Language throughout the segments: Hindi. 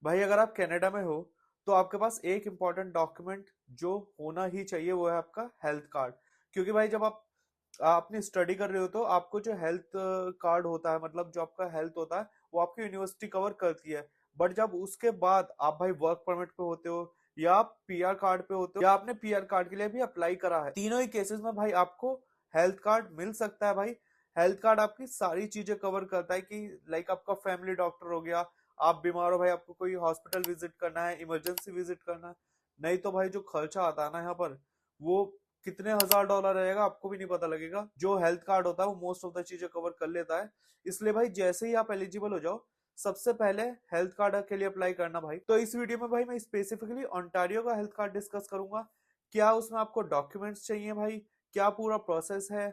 भाई अगर आप कनाडा में हो तो आपके पास एक इम्पॉर्टेंट डॉक्यूमेंट जो होना ही चाहिए वो है आपका हेल्थ कार्ड। क्योंकि भाई जब आप अपनी स्टडी कर रहे हो तो आपको जो हेल्थ कार्ड होता है, मतलब जो आपका हेल्थ होता है वो आपकी यूनिवर्सिटी कवर करती है। बट जब उसके बाद आप भाई वर्क परमिट पे होते हो या आप पीआर कार्ड पे होते हो या आपने पीआर कार्ड के लिए भी अप्लाई करा है, तीनों ही केसेस में भाई आपको हेल्थ कार्ड मिल सकता है भाई। हेल्थ कार्ड आपकी सारी चीजें कवर करता है कि लाइक आपका फैमिली डॉक्टर हो गया, आप बीमार हो भाई, आपको कोई हॉस्पिटल विजिट करना है, इमरजेंसी विजिट करना है, नहीं तो भाई जो खर्चा आता है ना यहाँ पर वो कितने हजार डॉलर रहेगा आपको भी नहीं पता लगेगा। जो हेल्थ कार्ड होता है वो मोस्ट ऑफ द चीजें कवर कर लेता है। इसलिए भाई जैसे ही आप एलिजिबल हो जाओ सबसे पहले हेल्थ कार्ड के लिए अप्लाई करना भाई। तो इस वीडियो में भाई मैं स्पेसिफिकली ओंटारियो का हेल्थ कार्ड डिस्कस करूंगा। क्या उसमें आपको डॉक्यूमेंट्स चाहिए भाई, क्या पूरा प्रोसेस है,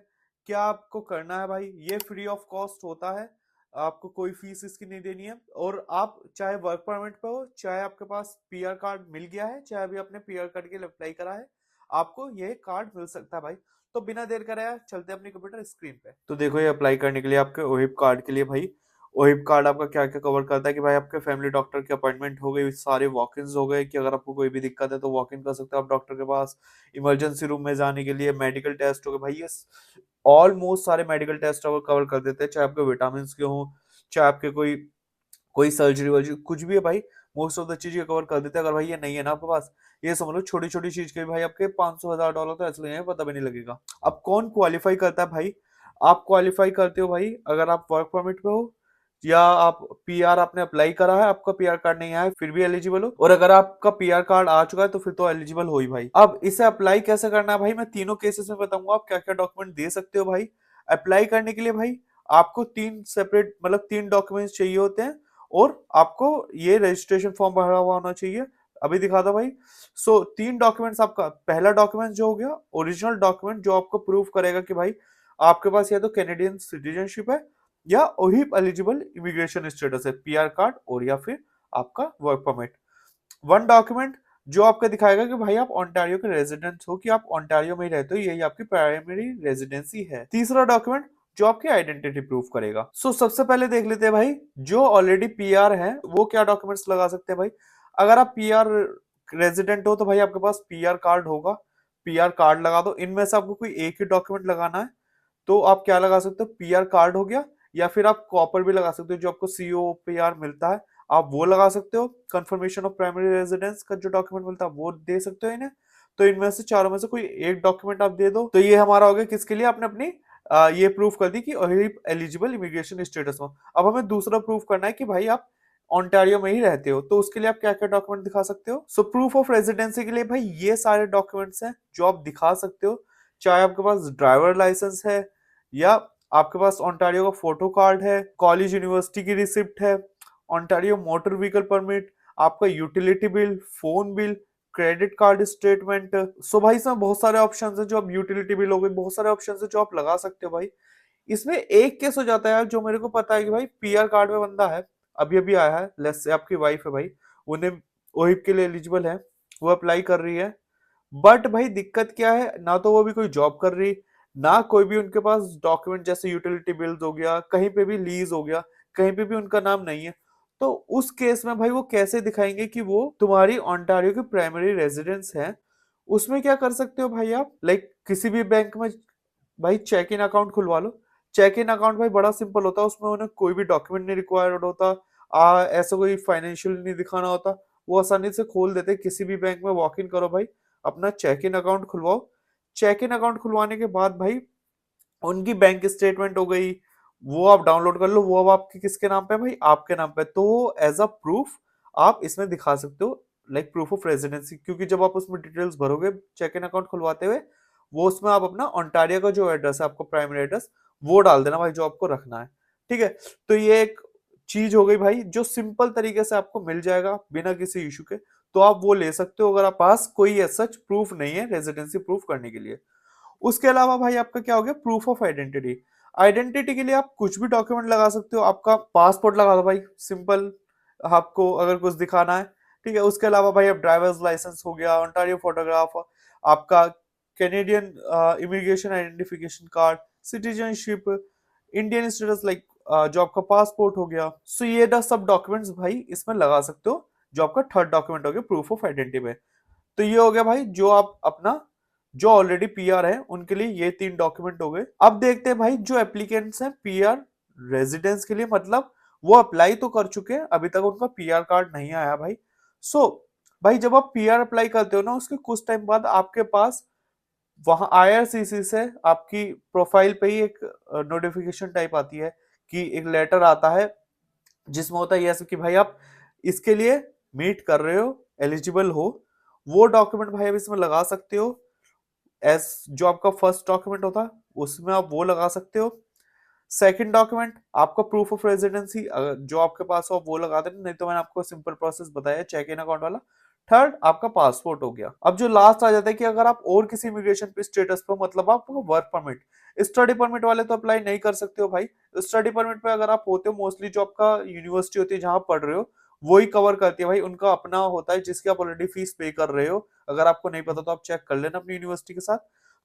क्या आपको करना है भाई। ये फ्री ऑफ कॉस्ट होता है, आपको कोई फीस इसकी नहीं देनी है। और आप चाहे वर्क परमिट पे हो, चाहे आपके पास पीआर कार्ड मिल गया है, चाहे अभी आपने पीआर कार्ड के लिए अप्लाई करा है, आपको ये कार्ड मिल सकता है भाई। तो बिना देर कराया चलते हैं अपनी कंप्यूटर स्क्रीन पे। तो देखो ये अप्लाई करने के लिए आपके ओहिप कार्ड के लिए भाई, ओहिप कार्ड आपका क्या क्या कवर करता है कि भाई आपके फैमिली डॉक्टर की अपॉइंटमेंट हो गई, सारे वॉक इन हो गए कि अगर आपको कोई भी दिक्कत है तो वॉक इन कर सकते हो आप डॉक्टर के पास। इमरजेंसी रूम में जाने के लिए मेडिकल टेस्ट हो गए भाई, ये ऑलमोस्ट सारे मेडिकल टेस्ट कवर कर देते हैं, चाहे आपके विटामिन के हों, चाहे आपके कोई कोई सर्जरी वर्जरी कुछ भी है भाई, मोस्ट ऑफ द चीज ये कवर कर देते हैं। अगर भाई ये नहीं है ना आपके पास, ये समझ लो छोटी छोटी चीज के भी भाई आपके 500,000 डॉलर तो ऐसे लगेंगे पता भी नहीं लगेगा। अब कौन क्वालिफाई करता है भाई, आप क्वालिफाई करते हो भाई अगर आप वर्क परमिट पे हो या आप पीआर आपने अप्लाई करा है, आपका पीआर कार्ड नहीं आया है फिर भी एलिजिबल हो, और अगर आपका पीआर कार्ड आ चुका है तो फिर तो एलिजिबल हो ही भाई। अब इसे अप्लाई कैसे करना है भाई, मैं तीनों केसेस में बताऊंगा आप क्या क्या डॉक्यूमेंट दे सकते हो भाई। अप्लाई करने के लिए भाई आपको तीन सेपरेट मतलब तीन डॉक्यूमेंट्स चाहिए होते हैं, और आपको ये रजिस्ट्रेशन फॉर्म भरा हुआ होना चाहिए। अभी दिखा दो भाई। तीन डॉक्यूमेंट्स, आपका पहला डॉक्यूमेंट जो हो गया ओरिजिनल डॉक्यूमेंट जो आपको प्रूव करेगा कि भाई आपके पास या तो कैनेडियन सिटीजनशिप है या वही एलिजिबल इमिग्रेशन स्टेटस है, पीआर कार्ड और या फिर आपका वर्क परमिट। वन डॉक्यूमेंट जो आपका दिखाएगा कि भाई आप ओंटारियो के रेजिडेंट हो, कि आप ओंटारियो में ही रहते हो, यही आपकी प्राइमरी रेजिडेंसी है। तीसरा डॉक्यूमेंट जो आपकी आइडेंटिटी प्रूफ करेगा। सबसे पहले देख लेते हैं भाई जो ऑलरेडी पीआर है वो क्या डॉक्यूमेंट्स लगा सकते हैं भाई। अगर आप पीआर रेजिडेंट हो तो भाई आपके पास पीआर कार्ड होगा, पीआर कार्ड लगा दो। इनमें से आपको कोई एक ही डॉक्यूमेंट लगाना है तो आप क्या लगा सकते हो, पीआर कार्ड हो गया, या फिर आप कॉपर भी लगा सकते हो जो आपको सीओ पीआर मिलता है, आप वो लगा सकते हो। कंफर्मेशन ऑफ प्राइमरी रेजिडेंस का जो डॉक्यूमेंट मिलता है वो दे सकते हो इन्हें। तो इनमें से चारों में से कोई एक डॉक्यूमेंट आप दे दो, तो ये हमारा हो गया किसके लिए, आपने अपनी ये प्रूफ कर दी कि एलिजिबल इमिग्रेशन स्टेटस में। अब हमें दूसरा प्रूफ करना है कि भाई आप ऑन्टारियो में ही रहते हो, तो उसके लिए आप क्या क्या डॉक्यूमेंट दिखा सकते हो। प्रूफ ऑफ रेजिडेंसी के लिए भाई ये सारे डॉक्यूमेंट्स हैं जो आप दिखा सकते हो। चाहे आपके पास ड्राइवर लाइसेंस है, या आपके पास ओंटारियो का फोटो कार्ड है, कॉलेज यूनिवर्सिटी की रिसिप्ट है, ओंटारियो मोटर व्हीकल परमिट, आपका utility bill, phone bill, credit card statement. भाई इसमें बहुत सारे ऑप्शन है जो आप यूटिलिटी बिल हो गए, बहुत सारे ऑप्शन है जो आप लगा सकते हो भाई। इसमें एक केस हो जाता है यार जो मेरे को पता है कि भाई पीआर कार्ड में बंदा है, अभी अभी आया है, लेट्स से आपकी वाइफ है भाई, उन्हें ओहिप के लिए एलिजिबल है, वो अप्लाई कर रही है। बट भाई दिक्कत क्या है, ना तो वो भी कोई जॉब कर रही, ना कोई भी उनके पास डॉक्यूमेंट जैसे यूटिलिटी बिल्स हो गया, कहीं पे भी लीज हो गया, कहीं पे भी उनका नाम नहीं है। तो उस केस में भाई वो कैसे दिखाएंगे कि वो तुम्हारी ओंटारियो की प्राइमरी रेजिडेंस है। उसमें क्या कर सकते हो भाई आप, लाइक किसी भी बैंक में भाई चेक इन अकाउंट खुलवा लो। चेक इन अकाउंट भाई बड़ा सिंपल होता है, उसमें उन्हें कोई भी डॉक्यूमेंट नहीं रिक्वायर्ड होता, ऐसा कोई फाइनेंशियल नहीं दिखाना होता, वो आसानी से खोल देते। किसी भी बैंक में वॉक इन करो भाई, अपना चेक इन अकाउंट खुलवाओ। चेक इन अकाउंट खुलवाने के बाद भाई उनकी बैंक स्टेटमेंट हो गई, वो आप डाउनलोड कर लो, वो अब आपके किसके नाम पे है भाई, आपके नाम पे। तो एज अ प्रूफ आप इसमें दिखा सकते हो, लाइक प्रूफ ऑफ रेजिडेंसी, क्योंकि जब आप उसमें डिटेल्स भरोगे चेक इन अकाउंट खुलवाते हुए, वो उसमें आप अपना ओंटारियो का जो एड्रेस है आपका प्राइमरी एड्रेस वो डाल देना भाई जो आपको रखना है। ठीक है, तो ये एक चीज हो गई भाई जो सिंपल तरीके से आपको मिल जाएगा बिना किसी इशू के। तो आप वो ले सकते हो अगर आप पास कोई सच प्रूफ नहीं है रेजिडेंसी प्रूफ करने के लिए। उसके अलावा भाई आपका क्या हो गया, प्रूफ ऑफ आइडेंटिटी। आइडेंटिटी के लिए आप कुछ भी डॉक्यूमेंट लगा सकते हो, आपका पासपोर्ट लगा दो भाई, सिंपल, आपको अगर कुछ दिखाना है। ठीक है, उसके अलावा भाई आप ड्राइवर्स लाइसेंस हो गया, ओंटारियो फोटोग्राफ, आपका Canadian immigration identification card, citizenship, Indian status, like जो आपका पासपोर्ट हो गया। ये सब डॉक्यूमेंट्स भाई इसमें लगा सकते हो जो आपका थर्ड डॉक्यूमेंट हो गया प्रूफ ऑफ आइडेंटिटी में। तो ये हो गया भाई जो आप अपना जो ऑलरेडी पीआर है उनके लिए ये 3 डॉक्यूमेंट हो गए। अब देखते हैं भाई जो एप्लीकेंट्स हैं पीआर रेजिडेंस के लिए, मतलब वो अप्लाई तो कर चुके हैं, अभी तक उनका पीआर कार्ड नहीं आया भाई। सो भाई जब आप पीआर अप्लाई करते हो ना उसके कुछ टाइम बाद आपके पास वहां आईआरसीसी से आपकी प्रोफाइल पे ही एक नोटिफिकेशन टाइप आती है कि एक लेटर आता है जिसमें होता है ये कि भाई आप इसके लिए मीट कर रहे हो, एलिजिबल हो। वो डॉक्यूमेंट भाई आप इसमें लगा सकते हो। एस जो आपका फर्स्ट डॉक्यूमेंट होता है उसमें आप वो लगा सकते हो। सेकंड डॉक्यूमेंट आपका प्रूफ ऑफ रेजिडेंसी जो आपके पास हो आप वो लगा देना, नहीं तो मैंने आपको सिंपल प्रोसेस बताया चेक इन अकाउंट वाला। थर्ड आपका पासपोर्ट हो गया। अब जो लास्ट आ जाता है कि अगर आप और किसी इमिग्रेशन पे स्टेटस पे, मतलब आपको वर्क परमिट, स्टडी परमिट वाले तो अप्लाई नहीं कर सकते हो भाई। स्टडी परमिट पे अगर आप होते हो मोस्टली जो आपका यूनिवर्सिटी होती है जहां पढ़ रहे हो वही कवर करती है भाई, उनका अपना होता है जिसकी आप ऑलरेडी फीस पे कर रहे हो। अगर आपको नहीं पता तो आप चेक कर लेना अपनी यूनिवर्सिटी के साथ।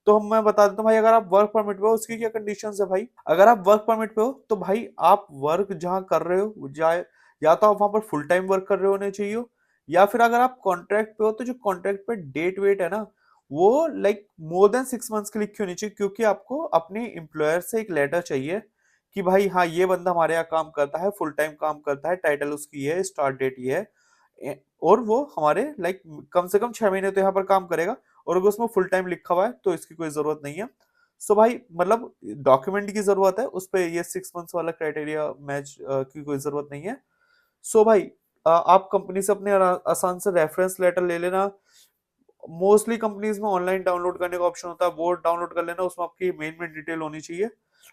तो हम मैं बता देता हूँ भाई, अगर आप वर्क परमिट पे हो उसकी क्या कंडीशंस है भाई। अगर आप वर्क परमिट पे हो तो भाई आप वर्क जहां कर रहे हो जाए, या तो आप वहां पर फुल टाइम वर्क कर रहे होने चाहिए, या फिर अगर आप कॉन्ट्रैक्ट पे हो तो जो कॉन्ट्रैक्ट पे डेट वेट है ना वो लाइक मोर देन 6 मंथ्स की लिखी होनी चाहिए, क्योंकि आपको अपने एम्प्लॉयर से एक लेटर चाहिए कि भाई हाँ ये बंदा हमारे यहाँ काम करता है, फुल टाइम काम करता है, टाइटल उसकी है, स्टार्ट डेट ये है, और वो हमारे लाइक कम से कम 6 महीने तो यहाँ पर काम करेगा, और अगर उसमें फुल टाइम लिखा हुआ है तो इसकी कोई जरूरत नहीं है। सो भाई मतलब डॉक्यूमेंट की जरूरत है उस पे, ये 6 मंथ्स वाला क्राइटेरिया मैच की कोई जरूरत नहीं है। सो भाई आप कंपनी से अपने आसान से रेफरेंस लेटर ले लेना। मोस्टली कंपनीज में ऑनलाइन डाउनलोड करने का ऑप्शन होता है, वो डाउनलोड कर लेना, उसमें आपकी मेन मेन डिटेल होनी चाहिए,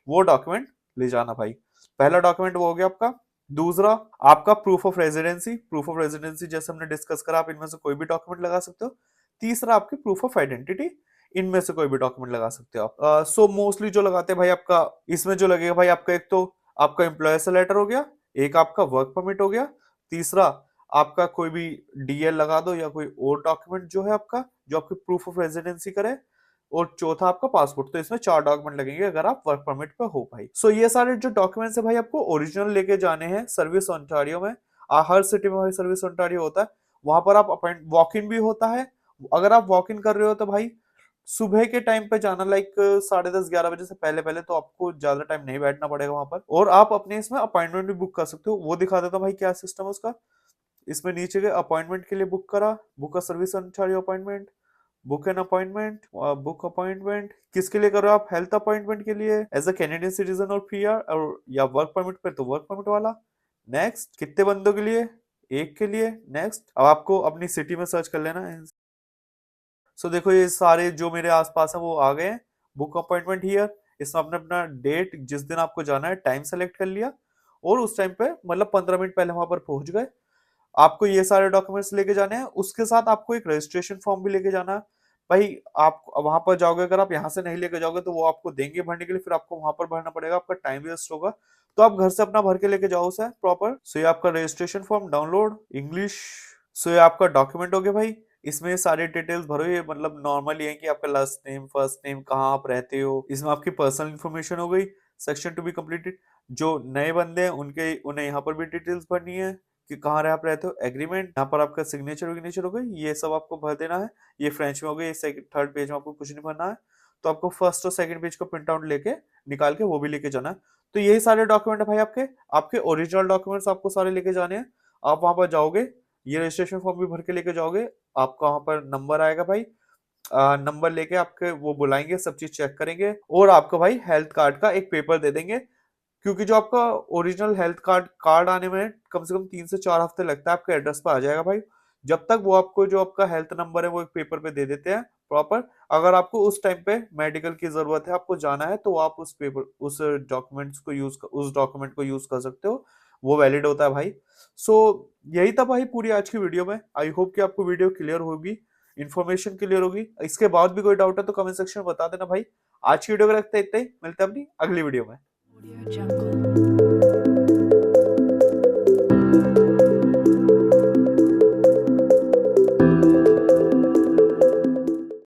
वो डॉक्यूमेंट ले जाना भाई। पहला डॉक्यूमेंट वो हो गया आपका। दूसरा आपका proof of residency. Proof of residency जैसे हमने डिस्कस करा, आप इनमें से कोई भी डॉक्यूमेंट लगा सकते हो। तीसरा आपकी प्रूफ ऑफ आइडेंटिटी, इनमें से कोई भी डॉक्यूमेंट लगा सकते हो आप। सो मोस्टली जो लगाते हैं भाई आपका, इसमें जो लगेगा भाई आपका, एक तो आपका एम्प्लॉयर से लेटर हो गया, एक आपका वर्क परमिट हो गया, तीसरा आपका कोई भी डीएल लगा दो या कोई और डॉक्यूमेंट जो है आपका जो आपकी प्रूफ ऑफ रेजिडेंसी करे, और चौथा आपका पासपोर्ट। तो इसमें 4 डॉक्यूमेंट लगेंगे अगर आप वर्क परमिट पे हो भाई। सो ये सारे जो डॉक्यूमेंट्स है भाई आपको ओरिजिनल लेके जाने हैं सर्विस ओंटारियो में। हर सिटी में भाई सर्विस ओंटारियो होता है, वहां पर आप अपॉइंट वॉक इन भी होता है। अगर आप वॉक इन कर रहे हो तो भाई सुबह के टाइम पे जाना, लाइक 10:30-11 बजे से पहले पहले, तो आपको ज्यादा टाइम नहीं बैठना पड़ेगा वहां पर, और आप अपने इसमें अपॉइंटमेंट भी बुक कर सकते हो। वो दिखा देता हूँ भाई क्या सिस्टम है उसका। इसमें नीचे के अपॉइंटमेंट के लिए बुक करा, book a service Ontario appointment, book an appointment, book appointment किसके लिए करो आप, हेल्थ अपॉइंटमेंट के लिए एज अ कैनेडियन सिटीजन और पीआर, और या वर्क परमिट पे तो वर्क परमिट वाला। नेक्स्ट कितने बंदों के लिए, एक के लिए। नेक्स्ट अब आपको अपनी सिटी में सर्च कर लेना है। सो देखो ये सारे जो मेरे आसपास है वो आ गए हैं। बुक अपॉइंटमेंट हियर, इसमें आपने अपना डेट जिस दिन आपको जाना है टाइम सेलेक्ट कर लिया, और उस टाइम पे मतलब 15 मिनट पहले वहां पर पहुंच गए। आपको ये सारे डॉक्यूमेंट्स लेके जाने हैं, उसके साथ आपको एक रजिस्ट्रेशन फॉर्म भी लेके जाना है भाई। आप वहां पर जाओगे, अगर आप यहाँ से नहीं लेके जाओगे तो वो आपको देंगे भरने के लिए, फिर आपको वहां पर भरना पड़ेगा, आपका टाइम वेस्ट होगा। तो आप घर से अपना भर के लेके जाओ उसे प्रॉपर। सो ये आपका रजिस्ट्रेशन फॉर्म डाउनलोड इंग्लिश। सो ये आपका डॉक्यूमेंट हो गया भाई। इसमें सारी डिटेल्स भरो, ये मतलब नॉर्मल ये है कि आपका लास्ट नेम, फर्स्ट नेम, कहाँ आप रहते हो, इसमें आपकी पर्सनल इन्फॉर्मेशन हो गई। सेक्शन टू बी कंप्लीटेड, जो नए बंदे हैं उनके उन्हें यहाँ पर भी डिटेल्स भरनी है कि कहाँ रह आप रहते हो। एग्रीमेंट, यहाँ पर आपका सिग्नेचर विग्नेचर हो गई, ये सब आपको भर देना है। ये फ्रेंच में हो गई, थर्ड पेज में आपको कुछ नहीं भरना है। तो आपको फर्स्ट और सेकंड पेज का प्रिंट आउट लेके निकाल के वो भी लेके जाना है। तो यही सारे डॉक्यूमेंट है भाई आपके। आपके ओरिजिनल डॉक्यूमेंट्स आपको सारे लेके जाने हैं। आप वहां पर जाओगे, ये रजिस्ट्रेशन फॉर्म भी भर के लेके जाओगे। आपका वहां पर नंबर आएगा भाई, नंबर लेके आपके वो बुलाएंगे, सब चीज चेक करेंगे, और आपको भाई हेल्थ कार्ड का एक पेपर दे देंगे। क्योंकि जो आपका ओरिजिनल हेल्थ कार्ड कार्ड आने में कम से कम 3 से 4 हफ्ते लगता है, आपके एड्रेस पर आ जाएगा भाई। जब तक वो आपको जो आपका हेल्थ नंबर है वो एक पेपर पे दे देते हैं प्रॉपर। अगर आपको उस टाइम पे मेडिकल की जरूरत है, आपको जाना है, तो आप उस पेपर उस डॉक्यूमेंट्स को यूज उस डॉक्यूमेंट को यूज कर सकते हो, वो वैलिड होता है भाई। सो यही था भाई पूरी आज की वीडियो में। आई होप कि आपको वीडियो क्लियर होगी, इन्फॉर्मेशन क्लियर होगी। इसके बाद भी कोई डाउट है तो कमेंट सेक्शन में बता देना भाई। आज की वीडियो को रखते हैं इतना ही, मिलते हैं अपनी अगली वीडियो में। Audio Jungle.